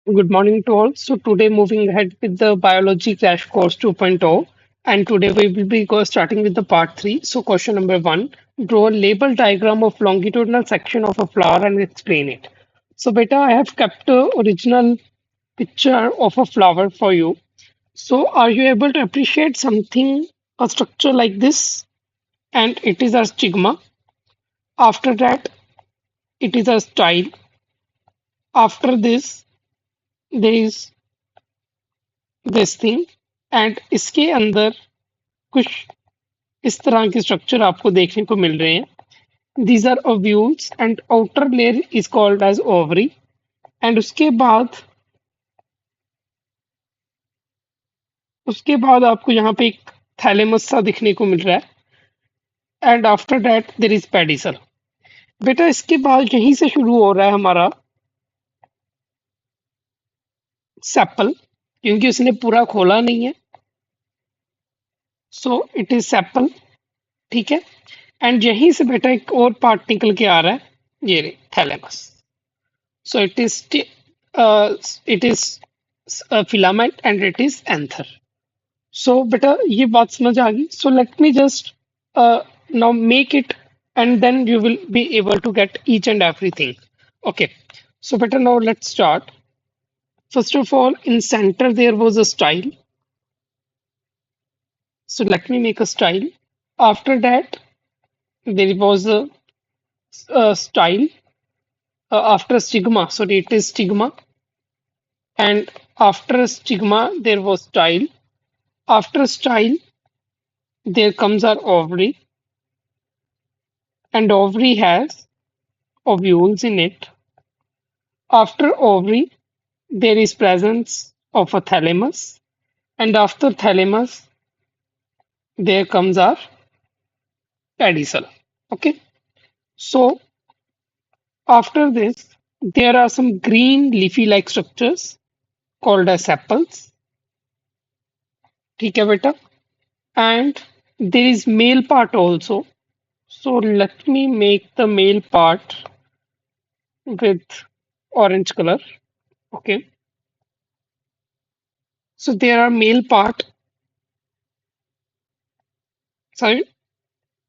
Good morning to all. So today moving ahead with the biology crash course 2.0, and today we will be starting with the part 3. So question number 1, draw a label diagram of longitudinal section of a flower and explain it. So beta, I have kept the original picture of a flower for you. So are you able to appreciate something, a structure like this? And it is a stigma. After that, it is a style. After this, there is this thing, and इसके अंदर कुछ इस तरह के structure आपको देखने को मिल रहे हैं. These are ovules and outer layer is called as ovary. And उसके बाद आपको यहाँ पे एक थैलेमस सा दिखने को मिल रहा है. And after that there is pedicel. बेटा इसके बाद यहीं से शुरू हो रहा है हमारा सेपल, क्योंकि उसने पूरा खोला नहीं है. सो इट इज सेपल. ठीक है. एंड यहीं से बेटा एक और पार्ट निकल के आ रहा है, ये रे thalamus. So it is a filament and it is anther. So beta ये बात समझ आ गई. So let me just now make it, and then you will be able to get each and everything. Okay. So beta now let's start. First of all, in center there was a style. So let me make a style. After that, there was a style. After stigma, sorry, it is stigma. And after stigma, there was style. After style, there comes our ovary, and ovary has ovules in it. After ovary, there is presence of a thalamus, and after thalamus, there comes our pedicel. Okay, so after this, there are some green leafy-like structures called as sepals. ठीक है बेटा. And there is male part also. So let me make the male part with orange color. Okay. So there are male part. Sorry,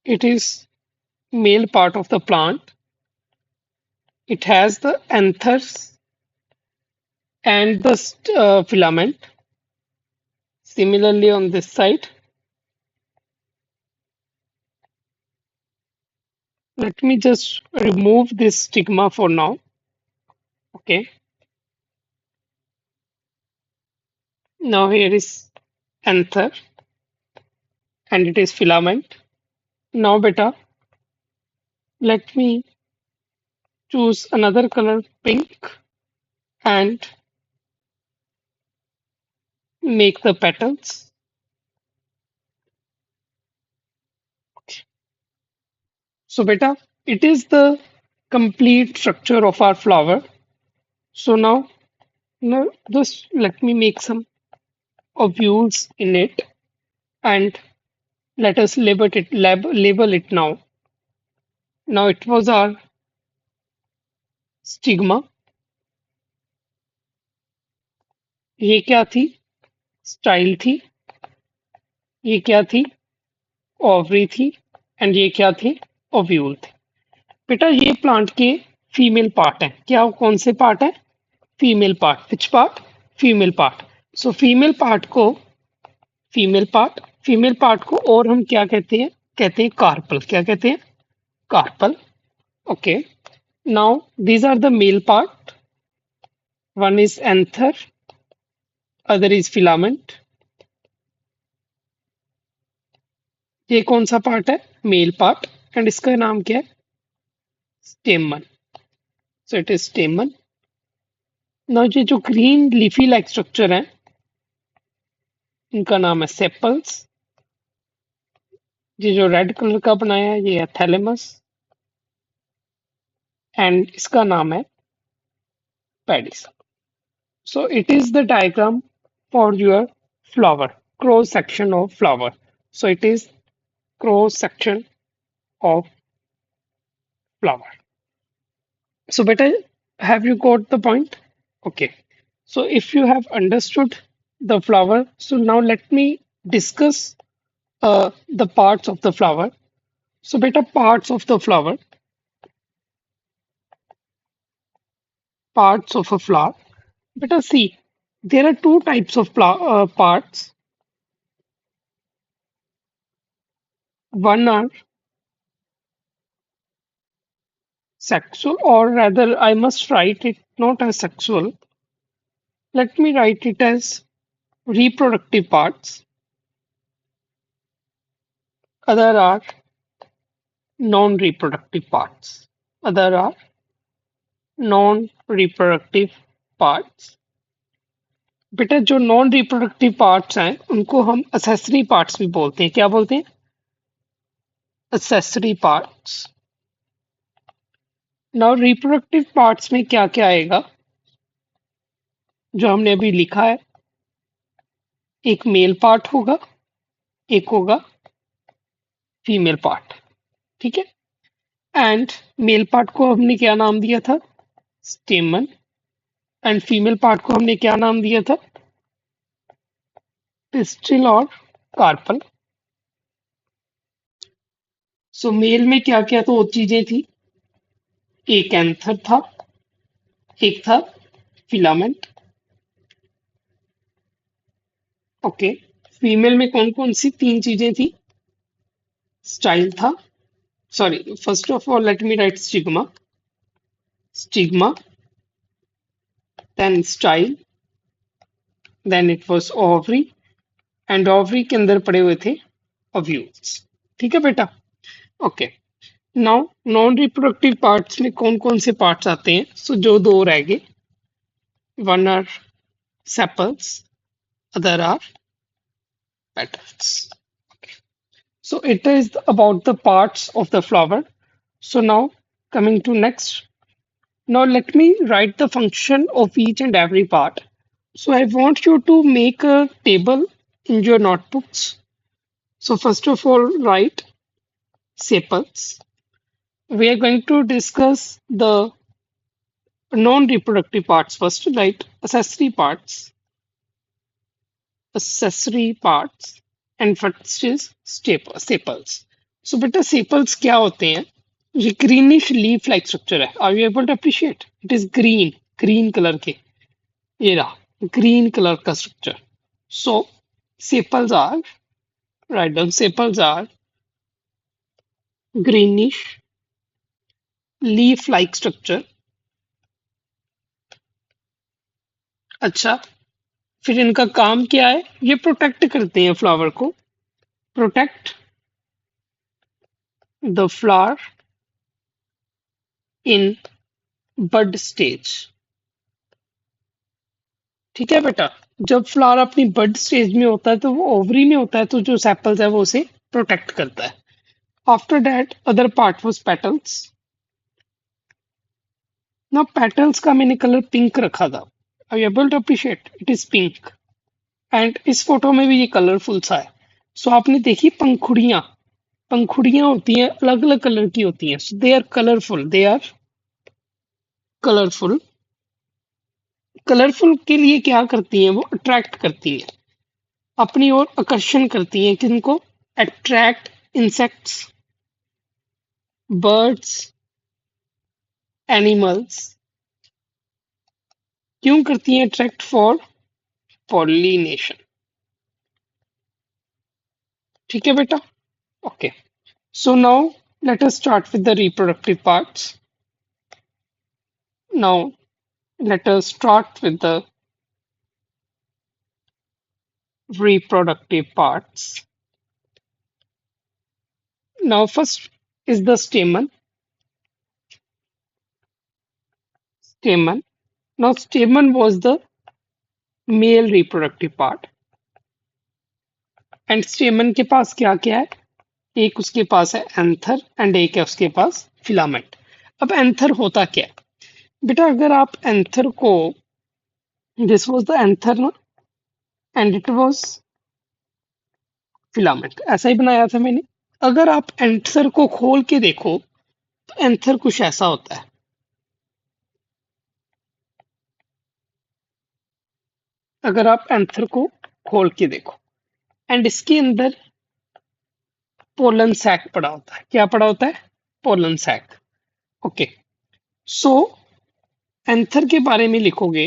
it is male part of the plant. It has the anthers and the filament. Similarly, on this side, let me just remove this stigma for now. Okay. Now here is anther and it is filament. Now, beta, let me choose another color, pink, and make the petals. So, beta, it is the complete structure of our flower. So now just let me make some ovules in it, and let us label it now. Now it was our stigma. ये क्या थी? Style थी. ये क्या थी? Ovary थी. And ये क्या थी? ओव्यूल थे. बेटा ये प्लांट के फीमेल पार्ट हैं. क्या कौन से पार्ट हैं? Female part. Which part? Female part. So female part को और हम क्या कहते हैं? कहते हैं कार्पल. क्या कहते हैं? Carpel. Okay. Now these are the male part. One is anther, other is filament. ये कौन सा पार्ट है? Male part. एंड इसका नाम क्या है? स्टेमन. सो इट इज स्टेमन. नाउ ये जो ग्रीन लीफी लाइक स्ट्रक्चर है, इनका नाम है सेपल्स. ये जो रेड कलर का बनाया है, ये है थैलेमस. एंड इसका नाम है pedicel. So it is the diagram for your flower, cross section of flower. So it is cross section of flower. So beta, have you got the point? Okay. So if you have understood the flower, so now let me discuss the parts of the flower. So beta parts of a flower. Beta see, there are two types of parts. One are sexual, or rather, I must write it not as sexual. Let me write it as reproductive parts. Other are non-reproductive parts. Other are non-reproductive parts. बेटा जो non reproductive parts हैं उनको हम accessory parts भी बोलते हैं. क्या बोलते हैं? Accessory parts. Now reproductive parts में क्या क्या आएगा जो हमने अभी लिखा है? एक मेल पार्ट होगा, एक होगा फीमेल पार्ट. ठीक है. एंड मेल पार्ट को हमने क्या नाम दिया था? स्टेमन. एंड फीमेल पार्ट को हमने क्या नाम दिया था? पिस्टिल और कार्पल. सो मेल में क्या क्या तो चीजें थी? एक एंथर था, एक था फिलामेंट. ओके. फीमेल में कौन कौन सी तीन चीजें थी? स्टाइल था. Sorry, first of all let me write stigma. Stigma, then style, then it was ovary, and ovary के अंदर पड़े हुए थे ओव्यूल्स. ठीक है बेटा. Okay. Now non reproductive parts में कौन कौन से पार्ट्स आते हैं? सो जो दो रह गए, one are sepals, other are petals. So it is about the parts of the flower. So now coming to next. Now let me write the function of each and every part. So I want you to make a table in your notebooks. So first of all, write sepals. We are going to discuss the non-reproductive parts first, right? Accessory parts. Accessory parts. And first is sepals. So beta sepals क्या होते हैं? ये greenish leaf like structure है. Are you able to appreciate? It is green, green colour के. ये रहा green colour का structure. So sepals are, right down, sepals are greenish leaf like structure. अच्छा, फिर इनका काम क्या है? ये प्रोटेक्ट करते हैं फ्लावर को. Protect the flower in bud stage. ठीक है बेटा. जब फ्लावर अपनी बड स्टेज में होता है तो वो ओवरी में होता है, तो जो सेपल्स है वो उसे प्रोटेक्ट करता है. After that other part was petals. ना पेटल्स का मैंने कलर पिंक रखा था. I able to appreciate? It is pink. And इस फोटो में भी ये कलरफुल सा है. सो आपने देखी पंखुड़ियां, पंखुड़ियां होती हैं अलग अलग कलर की होती हैं. So they are colourful, they are colourful. Colourful के लिए क्या करती हैं? वो अट्रैक्ट करती हैं, अपनी ओर आकर्षण करती हैं. किनको? Attract insects, birds, animals. क्यों करती हैं अट्रैक्ट? For pollination. ठीक है बेटा. Okay. So now let us start with the reproductive parts. Now let us start with the reproductive parts. Now first is the stamen. Stamen. Now stamen was the male reproductive part. And स्टेमन के पास क्या क्या है? एक उसके पास है anther and एक है उसके पास फिलामेंट. अब एंथर होता क्या है? बेटा अगर आप एंथर को, दिस वाज द एंथर ना, एंड इट वाज फिलामेंट, ऐसा ही बनाया था मैंने. अगर आप एंथर को खोल के देखो तो एंथर कुछ ऐसा होता है. अगर आप एंथर को खोल के देखो, एंड इसके अंदर पोलन सैक पड़ा होता है। क्या पड़ा होता है? Pollen sac. Okay, so anther के बारे में लिखोगे,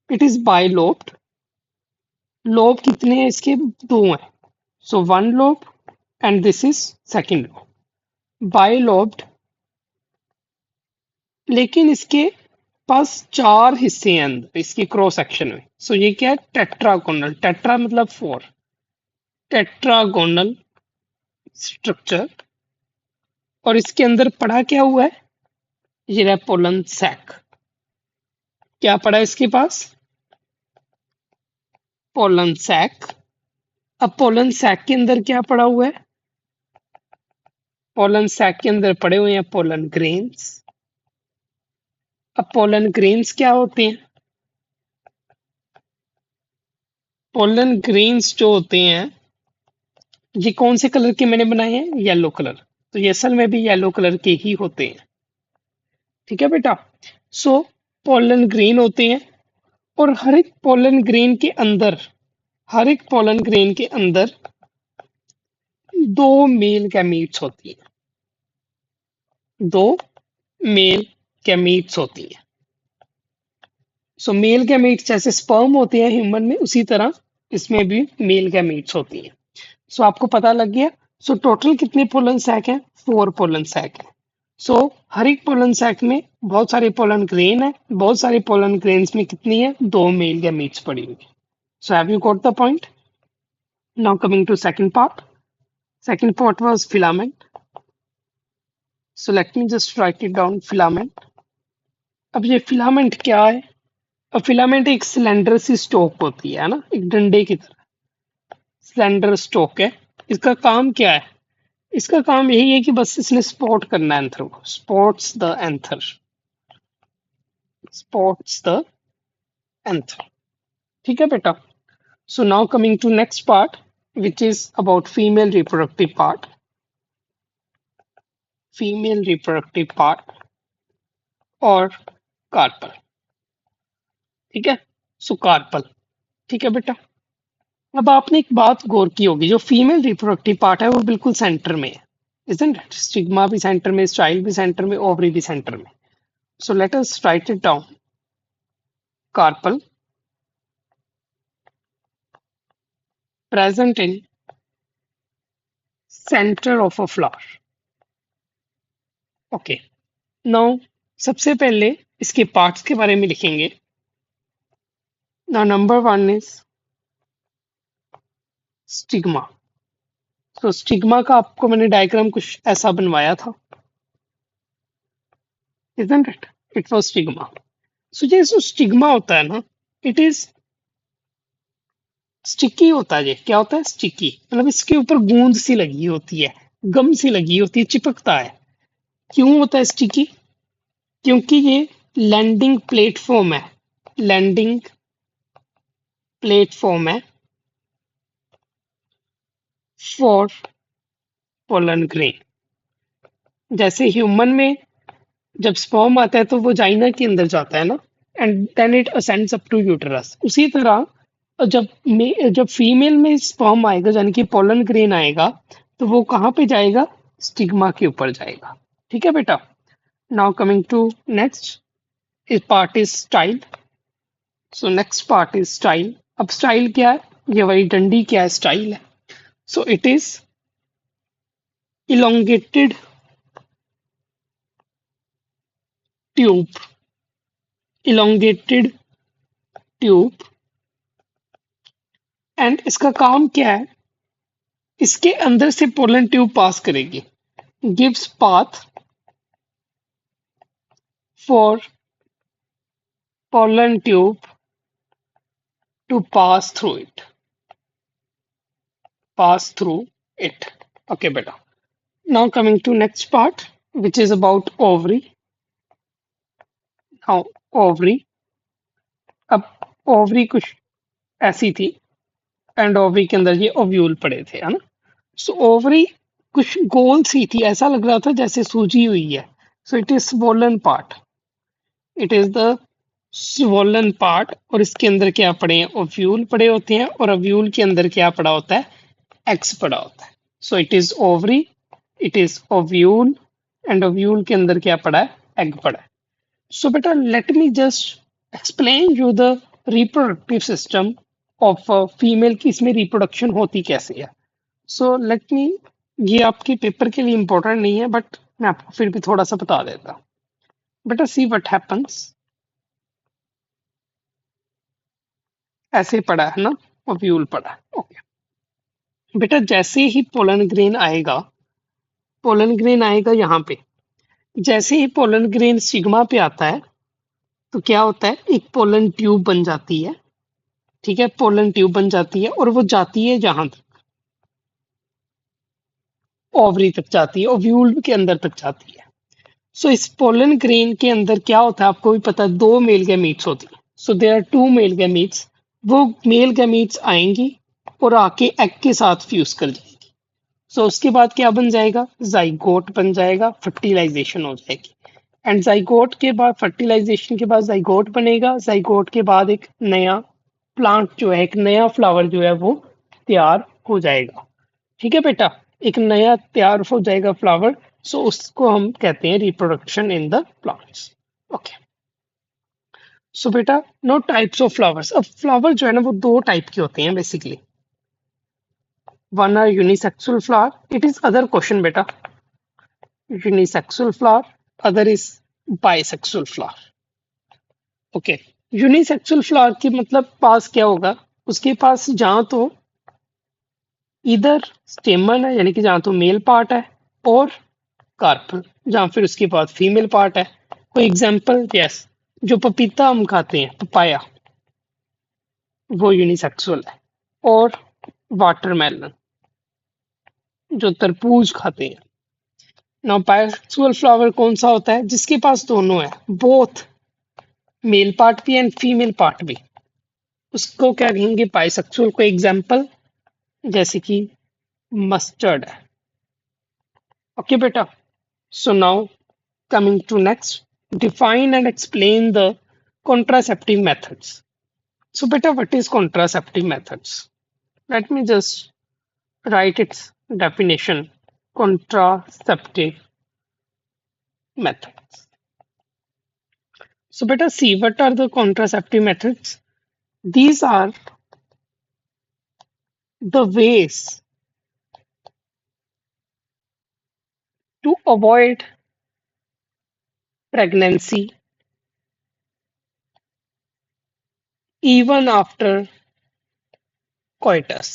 इट इज बाइलोब्ड। लोब कितने हैं इसके? दो हैं। So one lobe and this is second lobe, bilobed. लेकिन इसके पास चार हिस्से हैं अंदर इसके क्रॉस सेक्शन में। सो ये क्या है? टेट्रागोनल। टेट्रा मतलब फोर, टेट्रागोनल स्ट्रक्चर। और इसके अंदर पड़ा क्या हुआ है? ये रहा पोलन सैक। क्या पड़ा है इसके पास? Pollen sac. अब पोलन सैक के अंदर क्या पड़ा हुआ है? पोलन सैक के अंदर पड़े हुए हैं पोलन ग्रेन्स। अब पोलन ग्रेन्स क्या होते हैं? पोलन ग्रेन्स जो होते हैं, ये कौन से कलर के मैंने बनाए हैं? Yellow colour. तो ये असल में भी येलो कलर के ही होते हैं। ठीक है बेटा। सो पोलन ग्रेन होते हैं, और हर एक पोलन ग्रेन के अंदर, हर एक पोलन ग्रेन के अंदर दो मेल गैमीट्स होती हैं। दो मेल गैमीट्स होती हैं। सो मेल गैमीट्स जैसे स्पर्म होते हैं ह्यूमन में, उसी तरह इसमें भी मेल गैमीट्स होती हैं। सो आपको पता लग गया। सो टोटल कितने पोलन सैक हैं? 4 पोलन सैक हैं। सो हर एक पोलन सैक में बहुत सारे पोलन ग्रेन है। बहुत सारे पोलन ग्रेन्स में कितनी है? दो मेल गैमीट्स पड़ी हुई है। So have you got the point? Now coming to second part. Second part was filament. So let me just write it down, filament. अब ये फिलामेंट क्या है? अब फिलामेंट एक सिलेंडर सी स्टोक होती है ना, एक डंडे की तरह सिलेंडर स्टोक है। इसका काम क्या है? इसका काम यही है कि बस इसने स्पॉट करना है एंथर को। Spots the anther, spots the anther. ठीक है बेटा। So now coming to next part, which is about female reproductive part. Female reproductive part और कार्पल। ठीक है। सो कार्पल। ठीक है बेटा। अब आपने एक बात गौर की होगी, जो फीमेल रिप्रोडक्टिव पार्ट है वो बिल्कुल सेंटर में है, isn't it? स्टिग्मा भी सेंटर में, स्टाइल भी सेंटर में, ओवरी भी सेंटर में। So let us write it down. Carpel present in center of a flower. Okay. Now सबसे पहले इसके पार्ट्स के बारे में लिखेंगे। Now number one is stigma. तो स्टिग्मा का आपको मैंने डायग्राम कुछ ऐसा बनवाया था, isn't it? It was stigma. So ये जो स्टिग्मा होता है ना, इट इज स्टिकी होता है। ये क्या होता है? स्टिकी, मतलब इसके ऊपर गूंद सी लगी होती है, गम सी लगी होती है, चिपकता है। क्यों होता है स्टिकी? क्योंकि ये लैंडिंग प्लेटफॉर्म है, लैंडिंग प्लेटफॉर्म है फॉर पोलन ग्रेन। जैसे ह्यूमन में जब स्पर्म आता है तो वो जाइना के अंदर जाता है ना, and then it ascends up to uterus. उसी तरह जब फीमेल में स्पर्म आएगा, यानी कि पोलन ग्रेन आएगा, तो वो कहाँ पे जाएगा? स्टिग्मा के ऊपर जाएगा। ठीक है बेटा। नाउ कमिंग टू नेक्स्ट इस part is style. So next part is style. अब स्टाइल क्या है? ये वही डंडी क्या है? स्टाइल है। सो it is elongated tube, elongated tube। And इसका काम क्या है? इसके अंदर से पोलन ट्यूब पास करेगी, gives path for pollen tube to pass through it, pass through it. Okay बेटा। Now coming to next part which is about ovary. Now ovary. अब ओवरी कुछ ऐसी थी, एंड ओवरी के अंदर ये ओव्यूल पड़े थे, है ना। सो ओवरी कुछ गोल सी थी, ऐसा लग रहा था जैसे सूजी हुई है। सो it is swollen part, it is the swollen part, और इसके अंदर क्या पड़े हैं, ओव्यूल पड़े होते हैं, और ओव्यूल के अंदर क्या पड़ा होता है, एग्स पड़ा होता है। सो it is ovary, it is ovule, and ovule के अंदर क्या पड़ा है, एग पड़ा है। सो बेटा late me just explain you the reproductive system of female की, इसमें रिप्रोडक्शन होती कैसे है। सो लेट मी, ये आपके पेपर के लिए इंपॉर्टेंट नहीं है बट मैं आपको फिर भी थोड़ा सा बता देता हूँ। बेटा सी व्हाट हैपेंस, ऐसे पड़ा है ना, ओव्यूल पड़ा है, ओके। बेटा जैसे ही पोलन ग्रेन आएगा, पोलन ग्रेन आएगा यहाँ पे, जैसे ही पोलन ग्रेन सिग्मा पे आता है तो क्या होता है, एक पोलन ट्यूब बन जाती है, ठीक है, पोलन ट्यूब बन जाती है, और वो जाती है जहां तक, ओवरी तक जाती है, ओव्यूल के अंदर तक जाती है। सो इस पोलन ग्रेन के अंदर क्या होता है, आपको भी पता है, दो मेल गैमीट्स होती हैं। So there are two male gametes, वो मेल गैमीट्स आएंगी और आके एग के साथ फ्यूज कर जाएगी। सो उसके बाद क्या बन जाएगा, जाइगोट बन जाएगा, फर्टिलाइजेशन हो जाएगी। एंड जाइगोट के बाद, फर्टिलाइजेशन के बाद जाइगोट बनेगा, जाइगोट के बाद एक नया प्लांट जो है, एक नया फ्लावर जो है वो तैयार हो जाएगा। ठीक है बेटा, एक नया तैयार हो जाएगा फ्लावर, सो उसको हम कहते हैं reproduction in the plants. Okay, so बेटा नो टाइप्स ऑफ फ्लावर्स। अब फ्लावर जो है ना वो दो टाइप के होते हैं basically, one are unisexual flower, it is other question बेटा, unisexual flower, other is bisexual flower. Okay, unisexual flower के मतलब पास क्या होगा, उसके पास जहां तो इधर स्टेमन है, यानी कि जहां तो मेल पार्ट है, और कार्पल, जहां फिर उसके बाद फीमेल पार्ट है। कोई एग्जांपल, यस, जो पपीता हम खाते हैं, पपाया, वो यूनिसेक्सुअल है। और वाटरमेलन, जो तरबूज खाते हैं। नाउ बाइसेक्सुअल फ्लावर कौन सा होता है, जिसके पास दोनों है, बोथ मेल पार्ट भी एंड फीमेल पार्ट भी, उसको क्या कहेंगे, बाइसेक्सुअल। को एग्जांपल जैसे कि मस्टर्ड है। ओके बेटा, so now coming to next, define and explain the contraceptive methods. So beta, what is contraceptive methods? Let me just write its definition. Contraceptive methods. So beta, see, what are the contraceptive methods? These are the ways to avoid pregnancy even after coitus.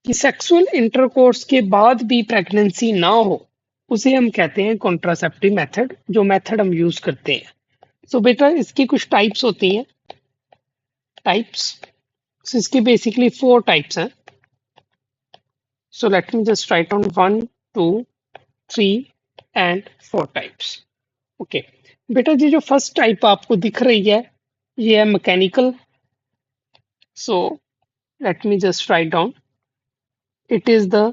कि sexual intercourse के बाद भी pregnancy ना हो, उसे हम कहते हैं कॉन्ट्रासेप्टिव मेथड, जो मेथड हम यूज करते हैं। सो बेटा इसकी कुछ टाइप्स होती हैं, टाइप्स। सो इसके बेसिकली 4 टाइप्स हैं। सो let me just write on 1, 2, 3 and 4 types. Okay बेटा जी, जो फर्स्ट टाइप आपको दिख रही है, ये है mechanical. So let me just write down, it is the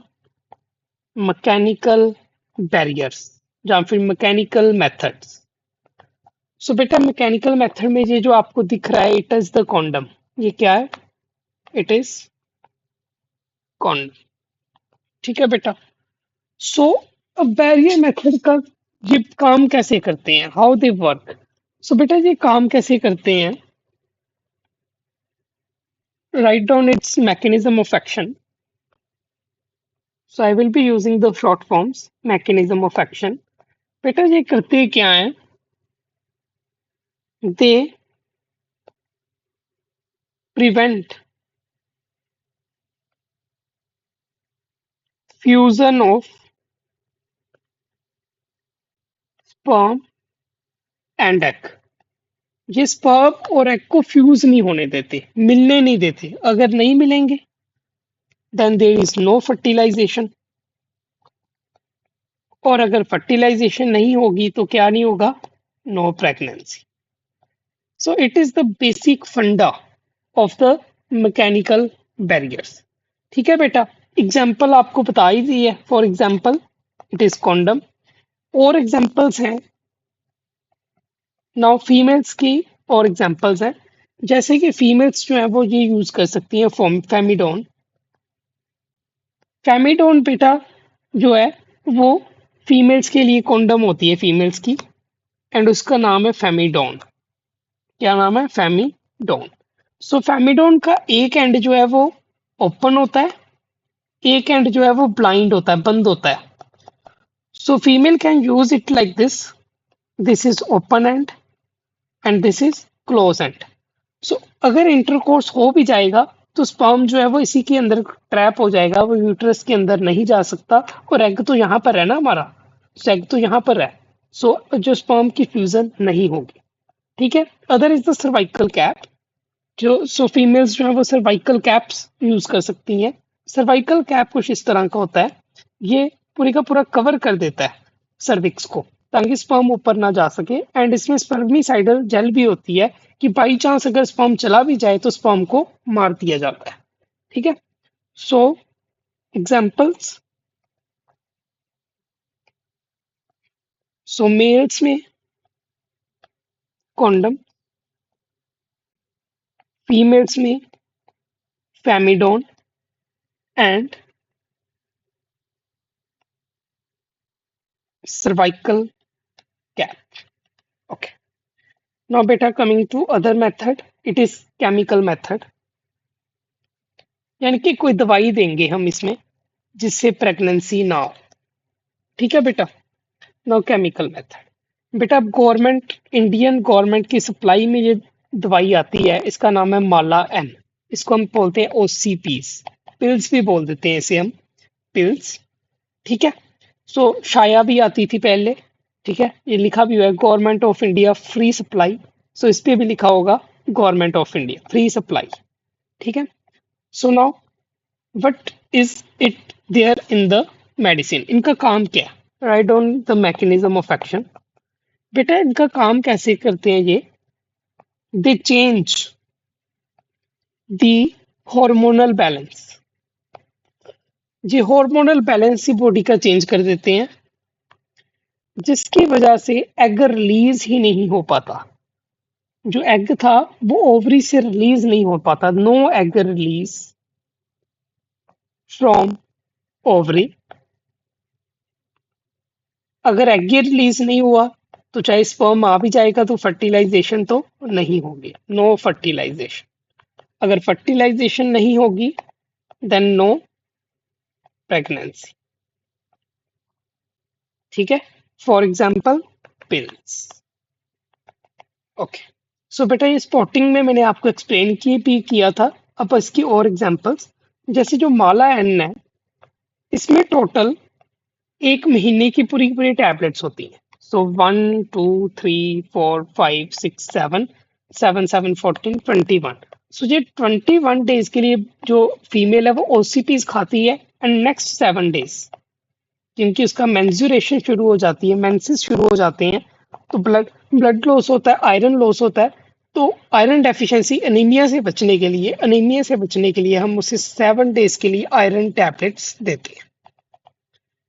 mechanical barriers, या फिर मैकेनिकल मेथड्स। सो बेटा मैकेनिकल मेथड में ये जो आपको दिख रहा है, इट इज द कॉन्डम। ये क्या है, इट इज कॉन्डम। ठीक है बेटा। सो अब बैरियर मेथड का ये काम कैसे करते हैं, हाउ दे वर्क। सो बेटा ये काम कैसे करते हैं, right down its mechanism of action. So I will be using the short forms, mechanism of action. बेटा ये करते क्या है, they prevent fusion of sperm and egg. ये स्पर्म और एग को फ्यूज नहीं होने देते, मिलने नहीं देते। अगर नहीं मिलेंगे then there is no fertilisation, और अगर फर्टिलाइजेशन नहीं होगी तो क्या नहीं होगा, no pregnancy. So it is the basic फंडा ऑफ द मैकेनिकल बैरियर्स। ठीक है बेटा, एग्जाम्पल आपको बता ही दी है, for example it is condom. और एग्जाम्पल्स हैं, नाउ फीमेल्स की और एग्जांपल्स हैं, जैसे कि फीमेल्स जो है वो ये यूज कर सकती हैं फेमिडोन। फेमिडोन बेटा जो है वो फीमेल्स के लिए कॉन्डम होती है फीमेल्स की, एंड उसका नाम है फेमिडोन। क्या नाम है? फेमिडोन। सो फेमिडोन का एक एंड जो है वो ओपन होता है, एक एंड जो है वो ब्लाइंड होता है, बंद होता है। So female can use it like this is open end and this is close end. So अगर इंटरकोर्स हो भी जाएगा तो स्पर्म जो है वो इसी के अंदर ट्रैप हो जाएगा, वो यूट्रस के अंदर नहीं जा सकता, और एग तो यहाँ पर है ना हमारा, सो एग तो यहाँ पर है, सो जो स्पर्म की फ्यूजन नहीं होगी। ठीक है। Other is the cervical cap, जो सो फीमेल्स जो है वो सर्वाइकल कैप्स यूज कर सकती हैं। सर्वाइकल कैप कुछ इस तरह का होता है, ये पूरी का पूरा कवर कर देता है सर्विक्स को, ताकि स्पर्म ऊपर ना जा सके, एंड इसमें स्पर्मिसाइडल जेल भी होती है कि बाई चांस अगर स्पर्म चला भी जाए तो स्पर्म को मार दिया जाता है। ठीक है। सो एग्जाम्पल्स, सो मेल्स में कॉन्डम, फीमेल्स में Femidom and cervical cap. Okay. Now बेटा coming to other method, it is chemical method, यानी कि कोई दवाई देंगे हम इसमें जिससे प्रेगनेंसी ना हो। ठीक है बेटा। नाउ केमिकल मेथड, बेटा अब गवर्नमेंट, इंडियन गवर्नमेंट की सप्लाई में ये दवाई आती है, इसका नाम है माला एन। इसको हम बोलते हैं ओसीपीज, पिल्स भी बोल देते हैं इसे हम, पिल्स। ठीक है। सो शाया भी आती थी पहले। ठीक है, ये लिखा भी हुआ है government of India free supply, so इस पे भी लिखा होगा government of India free supply. ठीक है। So now what is it there in the medicine, इनका काम क्या है? Right down the mechanism of action. बेटा इनका काम कैसे करते हैं ये? They change the hormonal balance, ये हार्मोनल बैलेंस ही बॉडी का चेंज कर देते हैं, जिसकी वजह से एग रिलीज ही नहीं हो पाता। जो एग था वो ओवरी से रिलीज नहीं हो पाता, no egg release from ovary. अगर एग रिलीज नहीं हुआ तो चाहे स्पर्म आ भी जाएगा तो फर्टिलाइजेशन तो नहीं होगी, नो फर्टिलाइजेशन। अगर फर्टिलाइजेशन नहीं होगी देन नो प्रेगनेंसी। ठीक है। For example pills. Okay. So बेटा ये स्पॉटिंग में मैंने आपको एक्सप्लेन की भी किया था, अब इसकी और एग्जांपल्स, जैसे जो माला एन है, इसमें टोटल एक महीने की पूरी पूरी टैबलेट्स होती हैं। सो 1 2 3 4 5 6 7, 7 7 14 21। सो ये 21 डेज के लिए जो फीमेल है वो ओसीपीज खाती है, एंड नेक्स्ट 7 डेज जिनकी उसका मेंस्ट्रुएशन शुरू हो जाती है, मेंसेस शुरू हो जाते हैं, तो ब्लड ब्लड लॉस होता है, आयरन लॉस होता है। तो आयरन डेफिशिएंसी, अनीमिया से बचने के लिए, अनीमिया से बचने के लिए हम उसे 7 डेज के लिए आयरन टैबलेट्स देते हैं।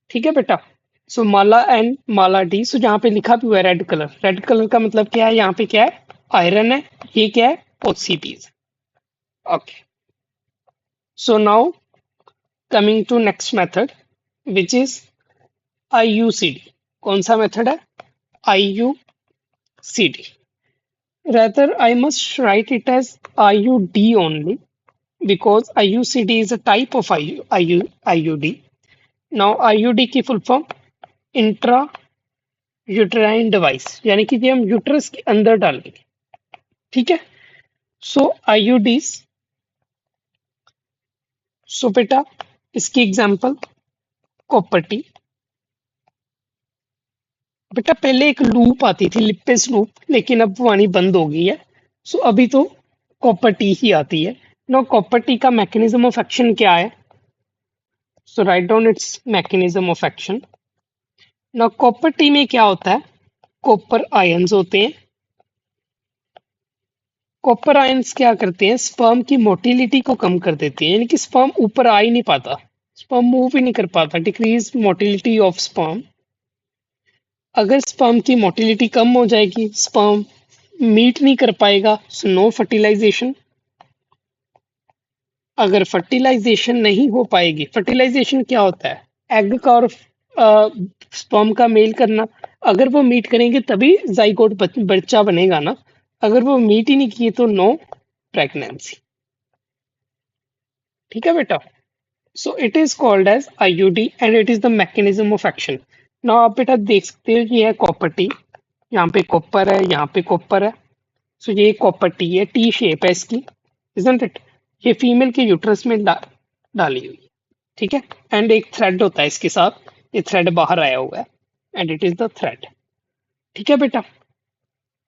ठीक है बेटा। सो माला एन, माला डी, सो जहाँ पे लिखा भी हुआ है रेड कलर, रेड कलर का मतलब क्या है? यहाँ पे क्या है? आयरन है। ये क्या है? OCPs. Okay. So now coming to next method which is IUCD. कौन सा मेथड है? IUCD. Rather, I must write it as IUD only because IUCD is a type of IUD. Now, IUD की full form intra uterine device, यानी कि ये हम uterus के अंदर डालेंगे। ठीक है। सो IUDs, सो बेटा इसकी एग्जांपल कॉपर टी। बेटा पहले एक लूप आती थी, लिपेस लूप, लेकिन अब वो आनी बंद हो गई है। सो अभी तो कॉपर टी ही आती है। नो कॉपर टी का मैकेनिज्म ऑफ एक्शन क्या है? So right down its mechanism of action. No copper T में क्या होता है? कॉपर आयंस होते हैं। कॉपर आयंस क्या करते हैं? स्पर्म की मोटिलिटी को कम कर देते हैं, यानी कि स्पर्म ऊपर आ ही नहीं पाता, स्पर्म मूव ही नहीं कर पाता, डिक्रीज मोटिलिटी ऑफ स्पर्म। अगर स्पर्म की मोटिलिटी कम हो जाएगी, स्पर्म मीट नहीं कर पाएगा, सो नो फर्टिलाइजेशन। अगर फर्टिलाइजेशन नहीं हो पाएगी, फर्टिलाइजेशन क्या होता है? एग का और स्पर्म का मेल करना। अगर वो मीट करेंगे तभी जाइगोट बच्चा बनेगा ना। अगर वो मीट ही नहीं किए तो नो प्रेगनेंसी। ठीक है बेटा। So it is called as IUD and it is the mechanism of action. Now आप बेटा देख सकते हो ये है कॉपर टी। यहाँ पे कॉपर है, यहाँ पे कॉपर है। सो ये कॉपर टी है, टी शेप है इसकी, इजंट इट? ये फीमेल के यूट्रस में डाली हुई है। ठीक है। एंड एक थ्रेड होता है इसके साथ, ये थ्रेड बाहर आया हुआ है and it is the thread. ठीक है बेटा।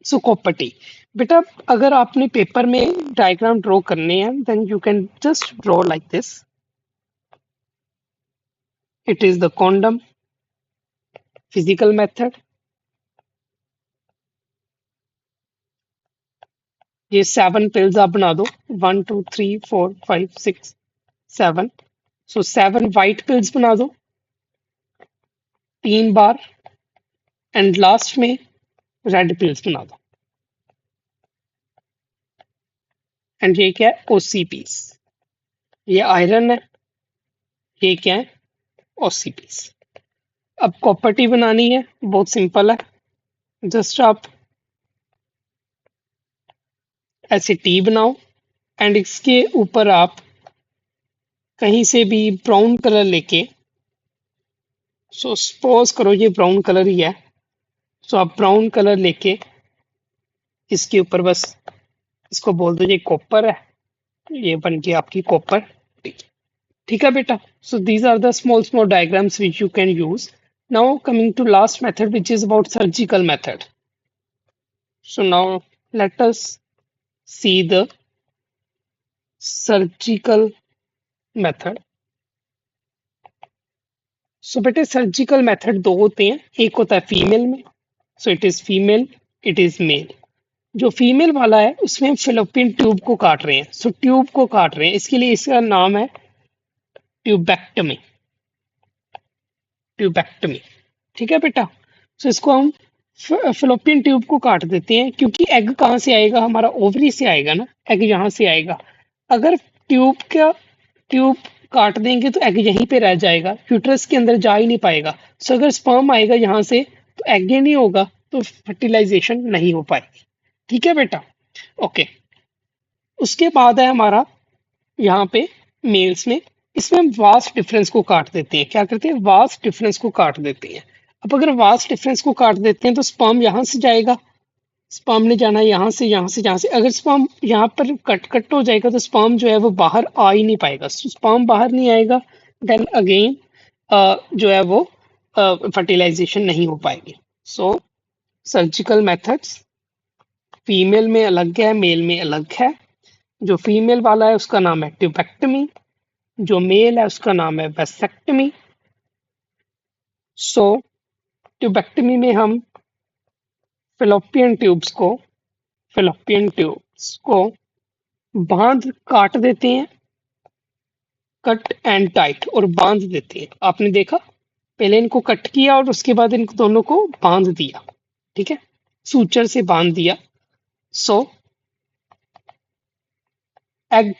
So copper T. बेटा अगर आपने पेपर में डायग्राम ड्रॉ करने हैं then you can just draw like this. It is the condom. Physical method, ये 7 पिल्स आप बना दो। 1 2 3 4 5 6 7। सो 7 वाइट पिल्स बना दो 3 बार एंड लास्ट में रेड पिल्स बना दो। एंड ये क्या है? ओसीपीस। ये आयरन है, ये क्या है? ओसीपीस। अब कॉपर टी बनानी है, बहुत सिंपल है। जस्ट आप ऐसे टी बनाओ एंड इसके ऊपर आप कहीं से भी ब्राउन कलर लेके, सो सपोज करो ये ब्राउन कलर ही है, सो आप ब्राउन कलर लेके इसके ऊपर बस इसको बोल दो ये कॉपर है, ये बन गई आपकी कॉपर टी। ठीक है बेटा। So these are the small small diagrams which you can use. Now coming to last method which is about surgical method. So now let us see the surgical method. So बेटे surgical method दो होते हैं, एक होता है female में, सो it is female, it is male. जो female वाला है उसमें हम फिलोपियन ट्यूब को काट रहे हैं, सो ट्यूब को काट रहे हैं, इसके लिए इसका नाम है ट्यूबेक्टमी। ट्यूबेक्टमी। ठीक है बेटा। सो इसको हम फिलोपियन ट्यूब को काट देते हैं, क्योंकि एग कहाँ से आएगा? हमारा ओवरी से आएगा ना, एग यहाँ से आएगा। अगर ट्यूब काट देंगे तो एग यहीं पे रह जाएगा, यूट्रस के अंदर जा ही नहीं पाएगा। सो अगर स्पर्म आएगा यहाँ से तो एग ही नहीं होगा, तो फर्टिलाइजेशन नहीं हो पाएगी। ठीक है बेटा। ओके। उसके बाद है हमारा यहाँ पे मेल्स में, इसमें हम वास्ट डिफरेंस को काट देते हैं। क्या करते हैं? वास्ट डिफरेंस को काट देते हैं। अब अगर वास्ट डिफरेंस को काट देते हैं तो स्पर्म यहाँ से जाएगा, स्पर्म ने जाना है यहाँ से, यहाँ से, यहाँ से। अगर स्पर्म यहाँ पर कट कट हो जाएगा तो स्पर्म जो है वो बाहर आ ही नहीं पाएगा। स्पर्म बाहर नहीं आएगा देन अगेन जो है वो फर्टिलाइजेशन नहीं हो पाएगी। सो सर्जिकल मेथड्स फीमेल में अलग है, मेल में अलग है। जो फीमेल वाला है उसका नाम है ट्यूबेक्टमी, जो मेल है उसका नाम है वेसेक्टमी। सो ट्यूबेक्टमी में हम फिलोपियन ट्यूब्स को बांध काट देते हैं, कट एंड टाइट, और बांध देते हैं। आपने देखा, पहले इनको कट किया और उसके बाद इन दोनों को बांध दिया। ठीक है, सूचर से बांध दिया। So egg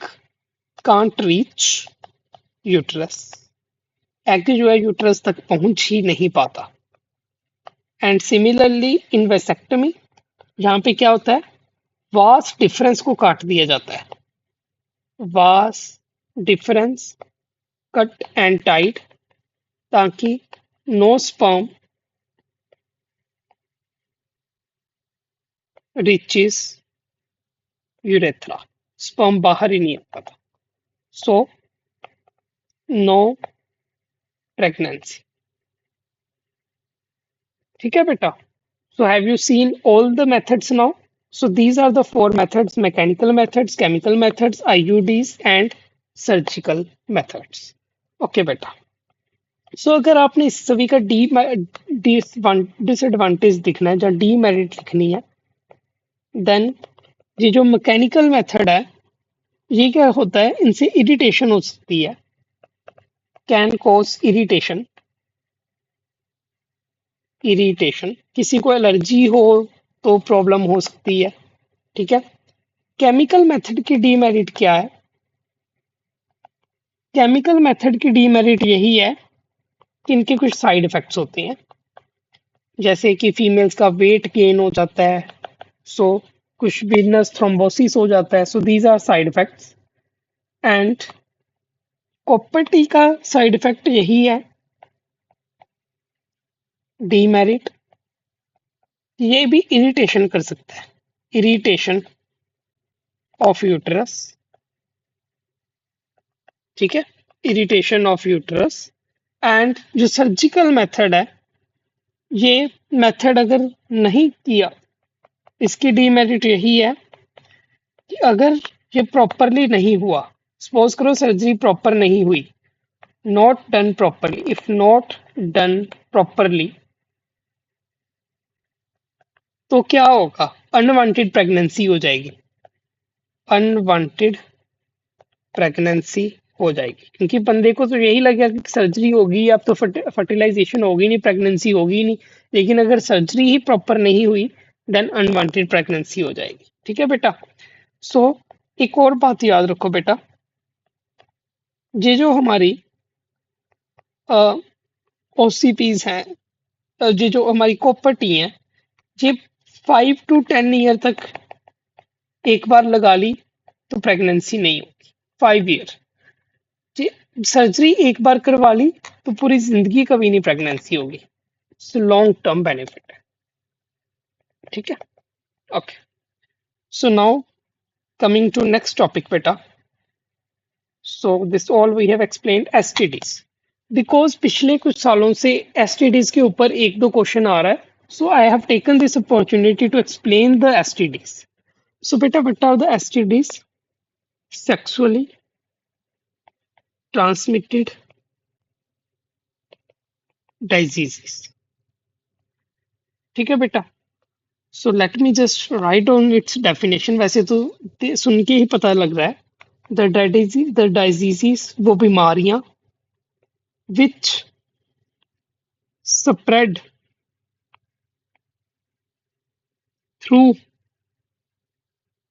can't reach uterus, egg जो है यूट्रस तक पहुंच ही नहीं पाता। एंड सिमिलरली इन वेसेक्टमी, यहाँ पे क्या होता है? वास डिफरेंस को काट दिया जाता है, vas deferens cut and tight, ताकि no sperm reaches urethra, sperm बाहर ही नहीं आता था। So no pregnancy. ठीक है बेटा। So have you seen all the methods now? So these are the 4 methods: mechanical methods, chemical methods, IUDs and surgical methods. Okay बेटा। So अगर आपने इस सभी का डिसएडवांटेज दिखना है या डीमेरिट लिखनी है, देन ये जो मैकेनिकल मेथड है, ये क्या होता है? इनसे इरिटेशन हो सकती है, कैन कॉज इरिटेशन। किसी को एलर्जी हो तो प्रॉब्लम हो सकती है। ठीक है। केमिकल मेथड की डीमेरिट क्या है? केमिकल मेथड की डीमेरिट यही है कि इनके कुछ साइड इफेक्ट्स होते हैं, जैसे कि फीमेल्स का वेट गेन हो जाता है, सो कुछ वीनस थ्रोम्बोसिस हो जाता है, so these are side effects. And copper T का साइड इफेक्ट यही है, डीमेरिट, ये भी इरिटेशन कर सकता है, इरिटेशन ऑफ यूटरस। ठीक है, इरिटेशन ऑफ यूटरस। एंड जो सर्जिकल मेथड है, ये मेथड अगर नहीं किया, इसकी डीमेरिट यही है कि अगर ये प्रॉपरली नहीं हुआ, सपोज करो सर्जरी प्रॉपर नहीं हुई, not done properly, if not done properly, तो क्या होगा? अनवांटेड प्रेगनेंसी हो जाएगी, अनवांटेड प्रेगनेंसी हो जाएगी, क्योंकि बंदे को तो यही लगेगा कि सर्जरी होगी, अब तो फर्टिलाइजेशन होगी नहीं, प्रेगनेंसी होगी नहीं। लेकिन अगर सर्जरी ही प्रॉपर नहीं हुई, देन अनवांटेड प्रेगनेंसी हो जाएगी। ठीक है बेटा। सो एक और बात याद रखो बेटा, ये जो हमारी ओसीपीज हैं, ये जो हमारी कॉपर टी हैं, ये 5 to 10 ईयर तक एक बार लगा ली तो प्रेगनेंसी नहीं होगी, 5 ईयर। जी, सर्जरी एक बार करवा ली तो पूरी जिंदगी कभी नहीं प्रेगनेंसी होगी, लॉन्ग टर्म बेनिफिट है। ठीक है, okay. So now coming to next topic बेटा, so this all we have explained STDs, because पिछले कुछ सालों से एसटीडीज के ऊपर एक दो क्वेश्चन आ रहा है, so I have taken this opportunity to explain the STDs. So बेटा, what are the STDs? Sexually transmitted diseases. ठीक है बेटा। So let me just write on its definition. वैसे तो सुन के ही पता लग रहा है, द डिजीजेस वो बीमारियां विच स्प्रेड थ्रू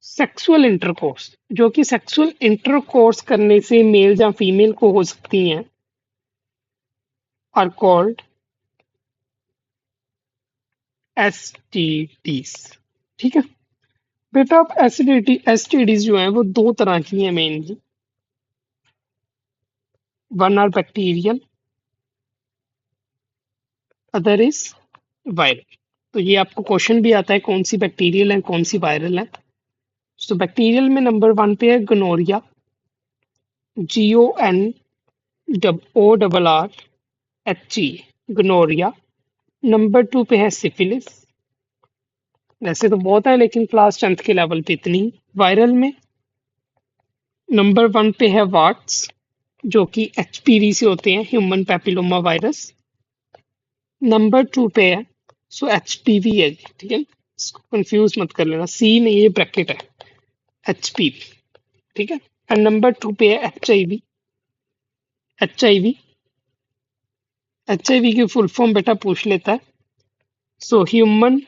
सेक्सुअल इंटरकोर्स, जो कि सेक्सुअल इंटरकोर्स करने से मेल या फीमेल को हो सकती हैं, आर कॉल्ड एसटीडीज। ठीक है बेटा। अब एसटीडीज जो हैं वो दो तरह की हैं mainly, one are bacterial, other is viral. तो ये आपको क्वेश्चन भी आता है कौन सी बैक्टीरियल है कौन सी वायरल है। तो बैक्टीरियल में नंबर 1 पे है गोनोरिया, GONORRHE, गोनोरिया। नंबर 2 पे है सिफिलिस, वैसे तो बहुत है लेकिन क्लास 10th के लेवल पे इतनी। वायरल में नंबर 1 पे है वार्ट्स, जो कि HPV से होते हैं, ह्यूमन पैपिलोमा वायरस। नंबर 2 पे है, सो HPV है, ठीक है, इसको कंफ्यूज मत कर लेना, सी नहीं, ये ब्रैकेट है, HPV। ठीक है। एंड नंबर 2 पे है एच आई वी। HIV की फुल फॉर्म बेटा पूछ लेता है, so human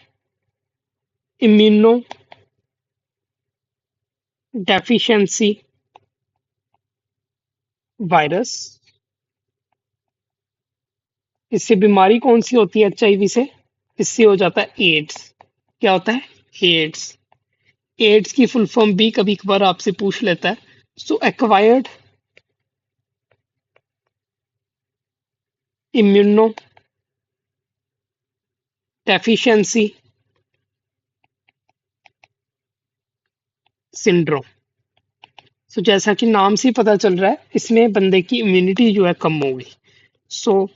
immuno deficiency virus. इससे बीमारी कौन सी होती है HIV से? इससे हो जाता है एड्स। क्या होता है? एड्स। एड्स की फुल फॉर्म भी कभी कभार आपसे पूछ लेता है, सो एक्वायर्ड इम्यूनो डेफिशिएंसी सिंड्रोम। सो जैसा कि नाम से ही पता चल रहा है, इसमें बंदे की इम्यूनिटी जो है कम होगी। So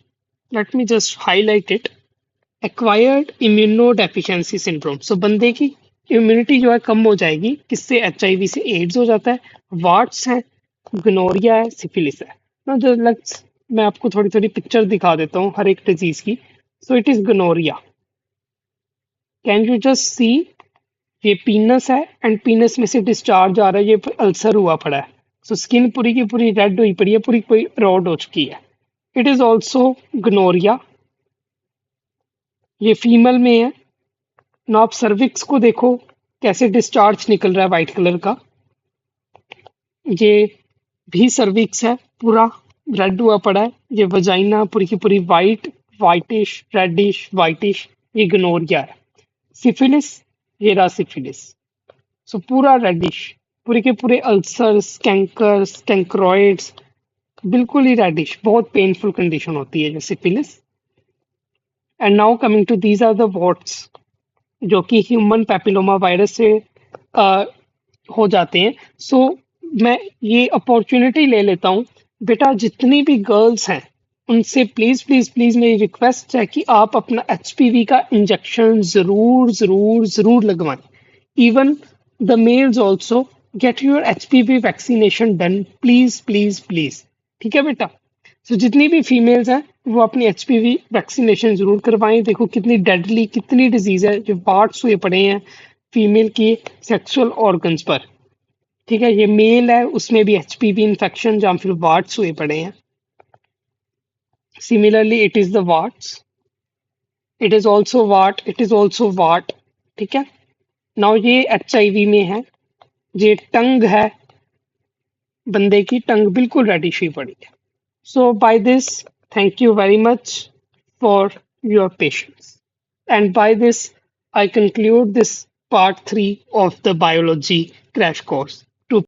let me just highlight it, acquired immunodeficiency syndrome. So बंदे की इम्यूनिटी जो है कम हो जाएगी, किससे? HIV से एड्स हो जाता है, वार्ट्स है, गोनोरिया है, सिफिलिस है ना। जो लेट्स, मैं आपको थोड़ी थोड़ी पिक्चर दिखा देता हूँ हर एक डिजीज की। So it is gonorrhoea, can you just see, ये पीनस है एंड पीनस में से डिस्चार्ज आ रहा है, ये अल्सर हुआ पड़ा है, सो स्किन पूरी की पूरी रेड हुई पड़ी है, पूरी कोई रॉड हो चुकी है। इट इज ऑल्सो गोनोरिया, ये फीमेल में है ना। आप सर्विक्स को देखो, कैसे डिस्चार्ज निकल रहा है वाइट कलर का। ये भी सर्विक्स है, पूरा रेड हुआ पड़ा है। ये वजाइना पूरी की पूरी वाइट, वाइटिश रेडिश वाइटिश, ये गनोरिया है। सिफिलिस, ये रहा सिफिलिस। सो पूरा रेडिश, पूरे के पूरे अल्सर्स, कैंकर्स, कैंक्रोइड्स, बिल्कुल ही रेडिश, बहुत पेनफुल कंडीशन होती है जो syphilis. And now coming to these are the warts, जो कि ह्यूमन पैपिलोमा वायरस से अ, हो जाते हैं। सो मैं ये अपॉर्चुनिटी ले लेता हूँ, बेटा जितनी भी गर्ल्स हैं उनसे प्लीज प्लीज प्लीज मेरी रिक्वेस्ट है कि आप अपना एचपीवी का इंजेक्शन जरूर जरूर जरूर लगवाएं। Even the mails also, get your HPV vaccination done, please please please. ठीक है बेटा। सो जितनी भी फीमेल्स हैं वो अपनी एचपीवी वैक्सीनेशन जरूर करवाएं। देखो कितनी डेडली, कितनी डिजीज है जो वार्ड्स हुए पड़े हैं फीमेल की सेक्सुअल ऑर्गन्स पर। ठीक है, ये मेल है उसमें भी एचपीवी इन्फेक्शन या फिर वार्ड्स हुए पड़े हैं। Similarly it is the warts, it is also wart, it is also wart. ठीक है। नाउ ये एचआईवी में है। ये टंग है, बंदे की टंग बिल्कुल रेडिश हुई पड़ी है। So by this, thank you very much for your patience. And by this, I conclude this part 3 of the biology crash course.